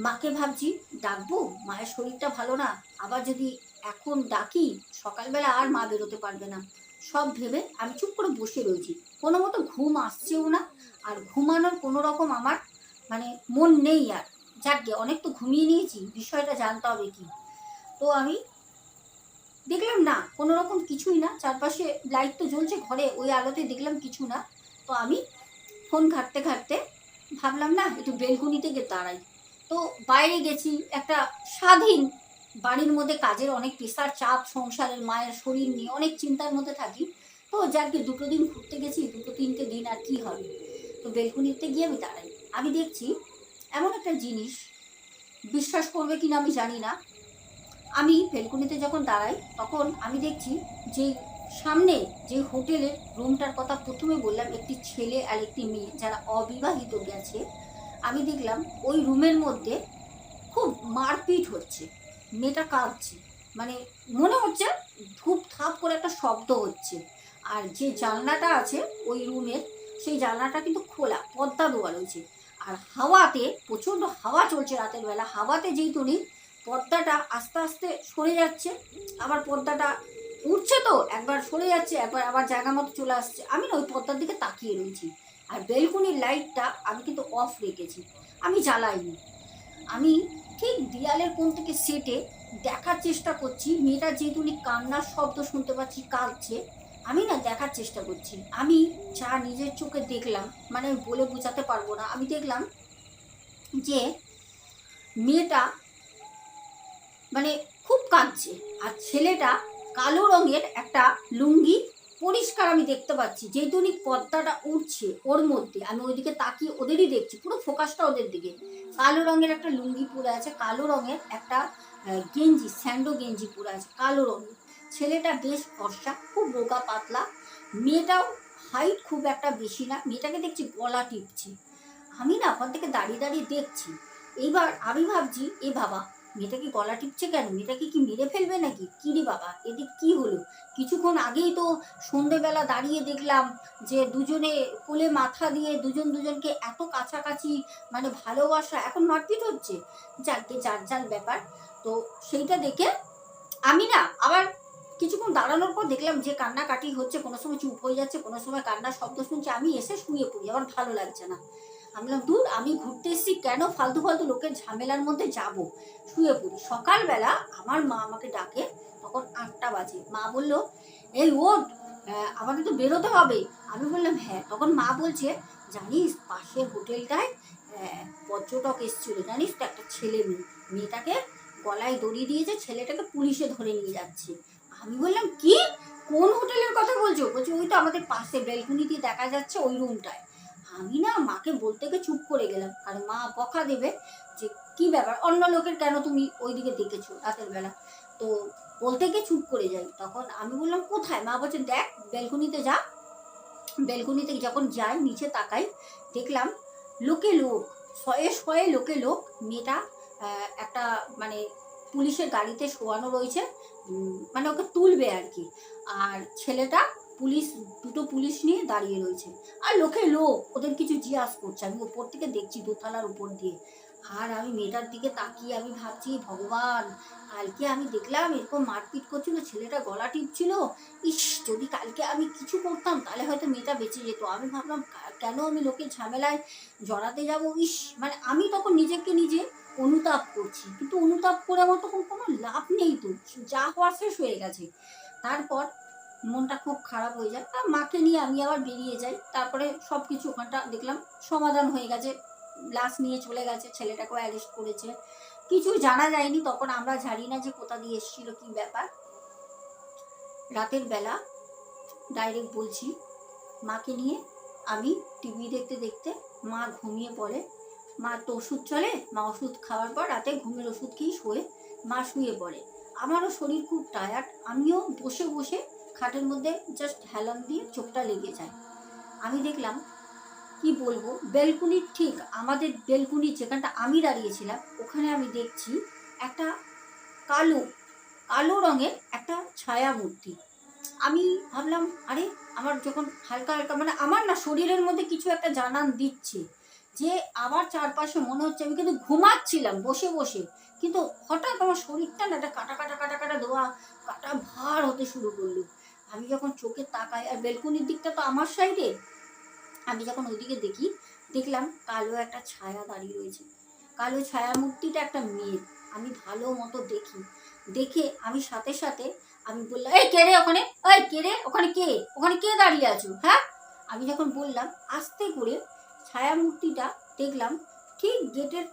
মাকে ভাবছি ডাকবো, মায়ের শরীরটা ভালো না, আবার যদি এখন ডাকি সকালবেলা আর মা বেরোতে পারবে না। সব ভেবে আমি চুপ করে বসে রয়েছি, কোনো মতো ঘুম আসছেও না, আর ঘুমানোর কোনো রকম আমার মানে মন নেই আর। যাকগে অনেক তো ঘুমিয়ে নিয়েছি, বিষয়টা জানতে হবে কি। তো আমি দেখলাম না কোনো রকম কিছুই না, চারপাশে লাইট তো জ্বলছে ঘরে, ওই আলোতে দেখলাম কিছু না। তো আমি ফোন ঘাঁটতে ঘাঁটতে ভাবলাম না একটু বেলকুনিতে গিয়ে দাঁড়াই। তো বাইরে গেছি, একটা স্বাধীন বাড়ির মধ্যে কাজের অনেক প্রেশার চাপ, সংসারের মায়ের শরীর নিয়ে অনেক চিন্তার মধ্যে থাকি। তো যাকে 2 দিন ঘুরতে গেছি, 2-3টে দিন আর কি হবে। তো বেলকুনিতে গিয়ে আমি দাঁড়াই, আমি দেখছি এমন একটা জিনিস, বিশ্বাস করবে কিনা আমি জানি না, আমি বেলকুনিতে যখন দাঁড়াই তখন আমি দেখছি যে সামনে যে হোটেলের রুমটার কথা প্রথমে বললাম, একটি ছেলে আর একটি মেয়ে যারা অবিবাহিত গেছে, আমি দেখলাম ওই রুমের মধ্যে খুব মারপিট হচ্ছে, মেয়েটা কাঁদছে, মানে মনে হচ্ছে ধূপ থাপ করে একটা শব্দ হচ্ছে। আর যে জানলাটা আছে ওই রুমের, সেই জানলাটা কিন্তু খোলা, পর্দা দেওয়া রয়েছে। আর হাওয়াতে, প্রচণ্ড হাওয়া চলছে রাতের বেলা, হাওয়াতে যেহেতু নেই, পর্দাটা আস্তে আস্তে সরে যাচ্ছে, আবার পর্দাটা উঠছে, তো একবার সরে যাচ্ছে, একবার আবার জায়গা মতো চলে আসছে। আমি না ওই পর্দার দিকে তাকিয়ে রয়েছি। আর বেলকুনির লাইটটা আমি কিন্তু অফ রেখেছি, আমি জ্বালাইনি। আমি ঠিক দেয়ালের কোণ থেকে সেটে দেখার চেষ্টা করছি, মেয়েটা যেহেতু কান্নার শব্দ শুনতে পাচ্ছি, কাঁদছে, আমি না দেখার চেষ্টা করছি। আমি যা নিজের চোখে দেখলাম, মানে বলে বোঝাতে পারবো না। আমি দেখলাম যে মেয়েটা মানে খুব কাঁদছে, আর ছেলেটা কালো রঙের একটা লুঙ্গি, পরিষ্কার আমি দেখতে পাচ্ছি, যেহেতু পর্দাটা উঠছে ওর মধ্যে, আমি ওইদিকে তাকিয়ে ওদেরই দেখছি, পুরো ফোকাসটা ওদের দিকে। কালো রঙের একটা লুঙ্গি পরে আছে, কালো রঙের একটা গেঞ্জি, স্যান্ডো গেঞ্জি পরে আছে কালো রঙের। ছেলেটা বেশ ফর্সা, খুব রোগা পাতলা, মেয়েটাও হাইট খুব একটা বেশি না, মেয়েটাকে দেখছি গলা টিপছে। আমি না ওখান থেকে দাঁড়িয়ে দাঁড়িয়ে দেখছি। এইবার আমি ভাবছি এ বাবা, মেয়েটা কি গলা টিপছে কেন, মেয়েটাকে কি মেরে ফেলবে নাকি, কি রে বাবা এদিক কি হলো। কিছুক্ষণ আগেই তো সন্ধেবেলা দাঁড়িয়ে দেখলাম যে দুজনে কোলে মাথা দিয়ে দুজন দুজনকে এত কাছাকাছি, মানে ভালোবাসা, এখন মারপিট হচ্ছে। যাকে যার যার ব্যাপার। তো সেইটা দেখে আমি না আবার কিছুক্ষণ দাঁড়ানোর পর দেখলাম যে কান্নাকাটি হচ্ছে, কোনো সময় চুপ হয়ে যাচ্ছে, কোনো সময় কান্নার শব্দ শুনছে, আমি এসে শুয়ে পড়ি, আমার ভালো লাগছে না। আমি বললাম দূর, আমি ঘুরতে এসেছি, কেন ফালতু ফালতু লোকের ঝামেলার মধ্যে যাব, শুয়ে পড়ি। সকালবেলা আমার মা আমাকে ডাকে, তখন 8টা বাজে। মা বলল এই ওঠ, আমাদের তো বেরোতে হবে। আমি বললাম হ্যাঁ। তখন মা বলছে জানিস পাশের হোটেলটায় পর্যটক এসেছিল, জানিস তো একটা ছেলে মেয়ে, মেয়েটাকে গলায় দড়ি দিয়েছে, ছেলেটাকে পুলিশে ধরে নিয়ে যাচ্ছে। আমি বললাম কি, কোন হোটেলের কথা বলছো? বলছে ওই তো আমাদের পাশে বেলকুনি দিয়ে দেখা যাচ্ছে ওই রুমটায়। আমি না মাকে বলতে গিয়ে চুপ করে গেলাম, কারণ মা বকা দেবে যে কি ব্যাপার, অন্য লোকের কেন তুমি ওইদিকে দেখেছো রাতের বেলা। তো বলতে গিয়ে চুপ করে যাই। তখন আমি বললাম কোথায়, মা বলছে দেখ ব্যালকনিতে যা। ব্যালকনিতে যখন যাই নিচে তাকাই, দেখলাম লোকে লোক, শয়ে শয়ে লোকে লোক। মেয়েটা একটা মানে পুলিশের গাড়িতে শোয়ানো রয়েছে, মানে ওকে তুলবে আর কি। আর ছেলেটা দুটো পুলিশ নিয়ে দাঁড়িয়ে রয়েছে। আর লোকে লোক ওদের কিছু জিজ্ঞাস করছে। আমি উপর থেকে দেখছি দোতলার উপর দিয়ে। আর আমি মেয়েটার দিকে তাকিয়ে আমি ভাবছি ভগবান, কালকে আমি দেখলাম এরকম মারপিট করছিল, ছেলেটা গলা টিপছিল। ইস, যদি কালকে আমি কিছু করতাম তাহলে হয়তো মেয়েটা বেঁচে যেত। আমি ভাবলাম কেন আমি লোকের ঝামেলায় জড়াতে যাব। ইস, মানে আমি তখন নিজেকে নিজে অনুতাপ করছি, কিন্তু অনুতাপ করে আমার তখন কোনো লাভ নেই, তো যা হওয়ার শেষ হয়ে গেছে। তারপর মনটা খুব খারাপ হয়ে যায়, আর মাকে নিয়ে আমি আবার বেরিয়ে যাই। তারপরে সব কিছু ওখানটা দেখলাম সমাধান হয়ে গেছে, লাশ নিয়ে চলে গেছে, ছেলেটাকেও অ্যারেস্ট করেছে। কিছু জানা যায়নি তখন, আমরা জানি না যে কোথা দিয়ে এসেছিল কি ব্যাপার। রাতের বেলা ডাইরেক্ট বলছি, মাকে নিয়ে আমি টিভি দেখতে দেখতে মা ঘুমিয়ে পড়ে। মা তো ওষুধ চলে, মা ওষুধ খাওয়ার পর রাতে ঘুমের ওষুধ খেয়েই শোয়ে, মা শুয়ে পড়ে। আমারও শরীর খুব টায়ার্ড, আমিও বসে বসে খাটের মধ্যে জাস্ট হেলান দিয়ে চোখটা লেগে যায়। আমি দেখলাম, কি বলবো, বেলকুনির ঠিক আমাদের বেলকুনির যেখানটা আমি দাঁড়িয়েছিলাম ওখানে আমি দেখছি একটা কালো কালো রঙের একটা ছায়া মূর্তি। আমি ভাবলাম আরে, আমার যখন হালকা হালকা মানে আমার না শরীরের মধ্যে কিছু একটা জানান দিচ্ছে যে আমার চারপাশে মনে হচ্ছে, আমি কিন্তু ঘুমাচ্ছিলাম বসে বসে, কিন্তু হঠাৎ আমার শরীরটা না একটা কাটা কাটা কাটা কাটা দোয়া কাটা ভার হতে শুরু করলো। আমি যখন চোখে তাকাই, আর বেলকুনির দিকটা তো আমার সাইডে, আমি যখন ওইদিকে দেখি, দেখলাম কালো একটা ছায়া দাঁড়িয়ে রয়েছে। কালো ছায়া মূর্তিটা একটা মেয়ে। আমি ভালো মতো দেখি, দেখে আমি সাথে সাথে আমি বললাম, এই কে রে ওখানে, এই কে রে ওখানে, ওখানে কে দাঁড়িয়ে আছো, হ্যাঁ? আমি যখন বললাম, আস্তে করে ছায়া মূর্তিটা দেখলাম ঠিক গেটের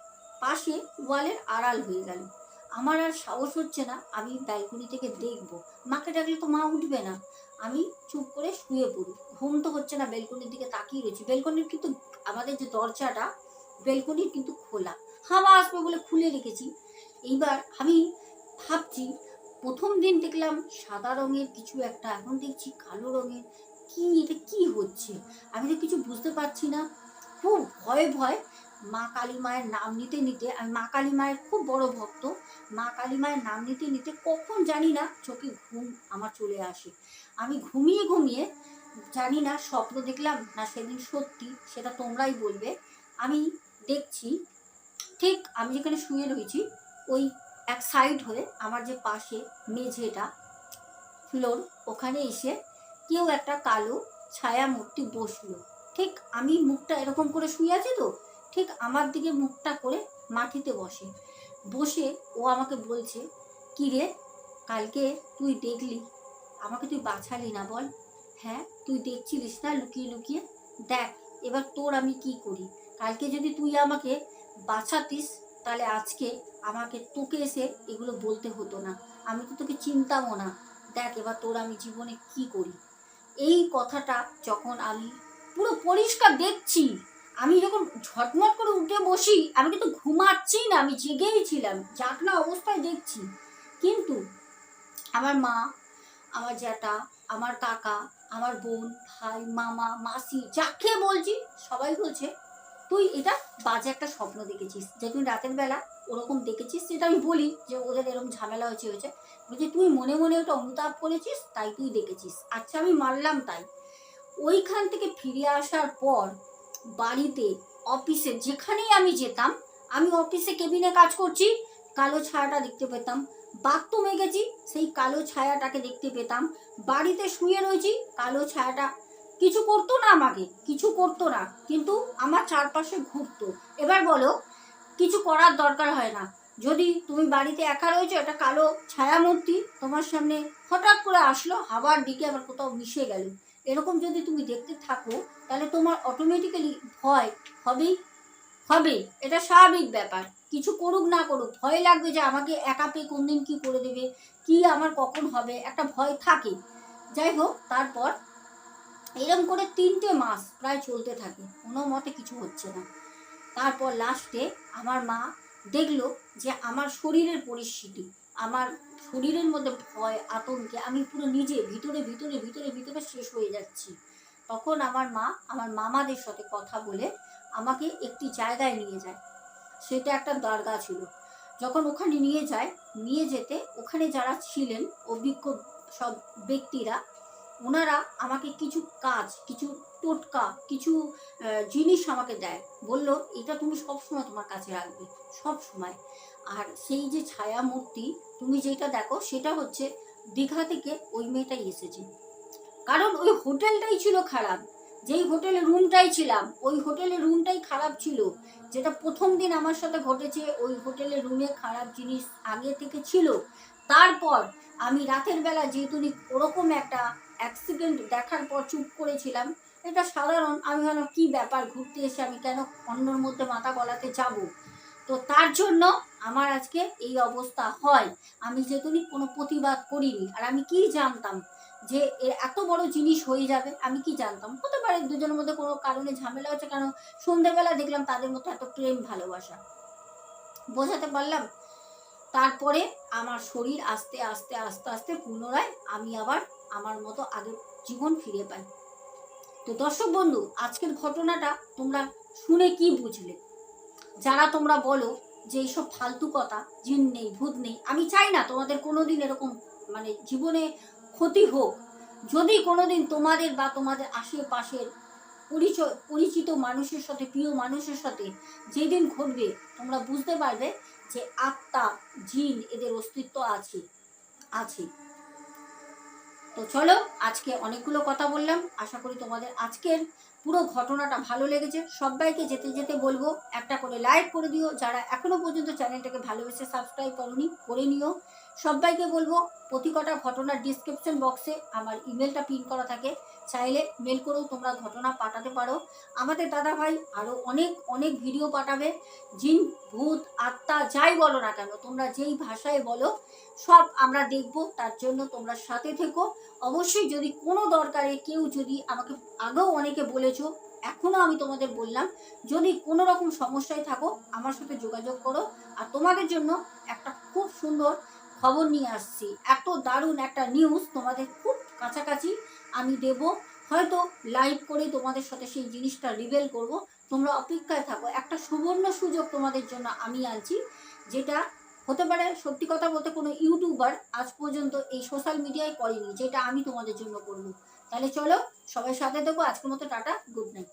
পাশে ওয়ালের আড়াল হয়ে গেল। আমার আর সাহস হচ্ছে না আমি ব্যালকনি থেকে দেখবো, মাকে ডাকলে তো মা উঠবে না। আমি চুপ করে শুয়ে পড়ি, ঘুম তো হচ্ছে না, বেলকনির দিকে তাকিয়ে রয়েছি। বেলকনির কিন্তু আমাদের যে দরজাটা বেলকনির কিন্তু খোলা, হাওয়া আসবে বলে খুলে রেখেছি। এইবার আমি ভাবছি, প্রথম দিন দেখলাম সাদা রঙের কিছু একটা, এখন দেখছি কালো রঙের, কি এটা কি হচ্ছে আমি তো কিছু বুঝতে পারছি না। খুব ভয়ে ভয়ে মা কালী মায়ের নাম নিতে নিতে, আমি মা কালী মায়ের খুব বড় ভক্ত, মা কালী মায়ের নাম নিতে নিতে কখন জানি না চোখে ঘুম আমার চলে আসে। আমি ঘুমিয়ে ঘুমিয়ে জানি না স্বপ্ন দেখলাম না সেদিন সত্যি, সেটা তোমরাই বলবে। আমি দেখছি ঠিক আমি যেখানে শুয়ে রয়েছি ওই এক সাইড হয়ে আমার যে পাশে মেঝেটা ফ্লোর, ওখানে এসে কেউ একটা কালো ছায়া মূর্তি বসলো। ঠিক আমি মুখটা এরকম করে শুয়ে আছি, তো ঠিক আমার দিকে মুখটা করে মাটিতে বসে বসে ও আমাকে বলছে, কি রে, কালকে তুই দেখলি আমাকে, তুই বাঁচালি না বল? হ্যাঁ, তুই দেখছিলিস না লুকিয়ে লুকিয়ে, দেখ এবার তোর আমি কি করি। কালকে যদি তুই আমাকে বাঁচাতিস তাহলে আজকে আমাকে তোকে এসে এগুলো বলতে হতো না, আমি তো তোকে চিনতামও না। দেখ এবার তোর আমি জীবনে কি করি। এই কথাটা যখন আমি পুরো পরিষ্কার দেখছি, আমি যখন ঝটমট করে উঠে বসি, আমি কিন্তু ঘুমাচ্ছি না, আমি জেগেই ছিলাম, জাগনা অবস্থায় দেখছি। কিন্তু আমার মা, আমার জ্যাঠা, আমার কাকা, আমার বোন, ভাই, মামা, মাসি, যাকে বলছি সবাই বলছে তুই এটা বাজে একটা স্বপ্ন দেখেছিস, যে তুই রাতের বেলা ওরকম দেখেছিস। সেটা আমি বলি যে ওদের এরকম ঝামেলা হয়েছে বলছি তুই মনে মনে ওটা অনুতাপ করেছিস, তাই তুই দেখেছিস। আচ্ছা, আমি মানলাম তাই। ওইখান থেকে ফিরে আসার পর বাড়িতে, অফিসে, যেখানেই আমি যেতাম, আমি অফিসে কেবিনে কাজ করছি কালো ছায়াটা দেখতে পেতাম, বাথরুমে গেছি সেই কালো ছায়াটাকে দেখতে পেতাম, বাড়িতে শুয়ে রয়েছি কালো ছায়াটা কিছু করতো না, আমাকে কিছু করতো না, কিন্তু আমার চারপাশে ঘুরতো। এবার বলো, কিছু করার দরকার হয় না, যদি তুমি বাড়িতে একা রয়েছো, একটা কালো ছায়ামূর্তি তোমার সামনে হঠাৎ করে আসলো, হাওয়ার দিকে আবার কোথাও মিশে গেল, এরকম যদি তুমি দেখতে থাকো তাহলে তোমার অটোমেটিক্যালি ভয় হবেই হবে। এটা স্বাভাবিক ব্যাপার, কিছু করুক না করুক ভয় লাগবে যে আমাকে একা পেয়ে কোন দিন কী করে দেবে, কি আমার কখন হবে, একটা ভয় থাকে। যাই হোক, তারপর এরকম করে 3টে মাস প্রায় চলতে থাকে, কোনো মতে কিছু হচ্ছে না। তারপর লাস্টে আমার মা দেখলো যে আমার শরীরের পরিস্থিতি, আমার শরীরের মধ্যে ভয় আতঙ্কে আমি পুরো নিজে ভিতরে ভিতরে ভিতরে ভিতরে শেষ হয়ে যাচ্ছি। তখন আমার মা আমার মামাদের সাথে কথা বলে আমাকে একটি জায়গায় নিয়ে যায়। সেটা একটা দরগা ছিল। যখন ওখানে নিয়ে যায়, নিয়ে যেতে ওখানে যারা ছিলেন অভিজ্ঞ সব ব্যক্তিরা, ওনারা আমাকে কিছু কাজ, কিছু টোটকা, কিছু জিনিস আমাকে দেয়। বলল এটা তুমি সবসময় তোমার কাছে রাখবে, সব সময়। আর সেই যে ছায়া মূর্তি তুমি যেটা দেখো, সেটা হচ্ছে দীঘা থেকে ওই মেয়েটাই এসেছে। কারণ ওই হোটেলটাই ছিল খারাপ, যেই হোটেলে রুমটাই ছিলাম ওই হোটেলের রুমটাই খারাপ ছিল। যেটা প্রথম দিন আমার সাথে ঘটেছে, ওই হোটেলের রুমে খারাপ জিনিস আগে থেকে ছিল। তারপর আমি রাতের বেলা যেহেতু ওরকম একটা অ্যাক্সিডেন্ট দেখার পর চুপ করেছিলাম, এটা সাধারণ, আমি ভাবলাম কী ব্যাপার, ঘুরতে এসে আমি কেন অন্যর মধ্যে মাথা গলাতে যাব। তো তার জন্য আমার আজকে এই অবস্থা হয়। আমি যেহেতু কোনো প্রতিবাদ করিনি, আর আমি কি জানতাম যে এত বড় জিনিস হয়ে যাবে, আমি কি জানতাম। হতে পারে দুজনের মধ্যে কোনো কারণে ঝামেলা হচ্ছে, কারণ সন্ধ্যেবেলা দেখলাম তাদের মধ্যে এত প্রেম ভালোবাসা, বোঝাতে পারলাম। তারপরে আমার শরীর আস্তে আস্তে আস্তে আস্তে পুনরায় আমি আবার আমার মতো আগের জীবন ফিরে পাই। তো দর্শক বন্ধু, আজকের ঘটনাটা তোমরা শুনে কি বুঝলে? যারা তোমরা বলো যে এইসব ফালতু কথা, জিন নেই ভূত নেই, আমি চাই না তোমাদের কোনোদিন এরকম মানে জীবনে ক্ষতি হোক। যদি কোনোদিন তোমাদের বা তোমাদের আশেপাশের পরিচিত মানুষের সাথে, প্রিয় মানুষের সাথে যেদিন ঘটবে, তোমরা বুঝতে পারবে যে আত্মা, জিন এদের অস্তিত্ব আছে আছে। তো চলো, আজকে অনেকগুলো কথা বললাম, আশা করি তোমাদের আজকের পুরো ঘটনাটা ভালো লেগেছে। সবাইকে যেতে যেতে বলবো একটা করে লাইক করে দিও, যারা এখনো পর্যন্ত চ্যানেলটাকে ভালোবেসে সাবস্ক্রাইব করনি করে নিও। সবাইকে বলবো প্রতি কটা ঘটনার ডিসক্রিপশন বক্সে আমার ইমেলটা পিন করা থাকে, চাইলে মেল করেও তোমরা ঘটনা পাঠাতে পারো। আমাদের দাদা ভাই আরও অনেক অনেক ভিডিও পাঠাবে, জিন ভূত আত্মা যাই বলো না কেন, তোমরা যেই ভাষায় বলো সব আমরা দেখব। তার জন্য তোমরা সাথে থেকো। অবশ্যই যদি কোনো দরকারে কেউ যদি আমাকে, আগেও অনেকে বলেছো, এখনও আমি তোমাদের বললাম, যদি কোনো রকম সমস্যায় থাকো আমার সাথে যোগাযোগ করো। আর তোমাদের জন্য একটা খুব সুন্দর খবর নিয়ে আসছি, এত দারুণ একটা নিউজ তোমাদের খুব কাছাকাছি আমি দেব। হয়তো লাইভ করে তোমাদের সাথে সেই জিনিসটা রিভেল করব। তোমরা অপেক্ষায় থাকো, একটা সুবর্ণ সুযোগ তোমাদের জন্য আমি আনছি, যেটা হতে পারে সত্যি কথা বলতে কোনো ইউটিউবার আজ পর্যন্ত এই সোশ্যাল মিডিয়ায় করেনি, যেটা আমি তোমাদের জন্য করব। তাহলে চলো, সবাই সাথে দেবো। আজকের মতো টাটা, গুড নাইট।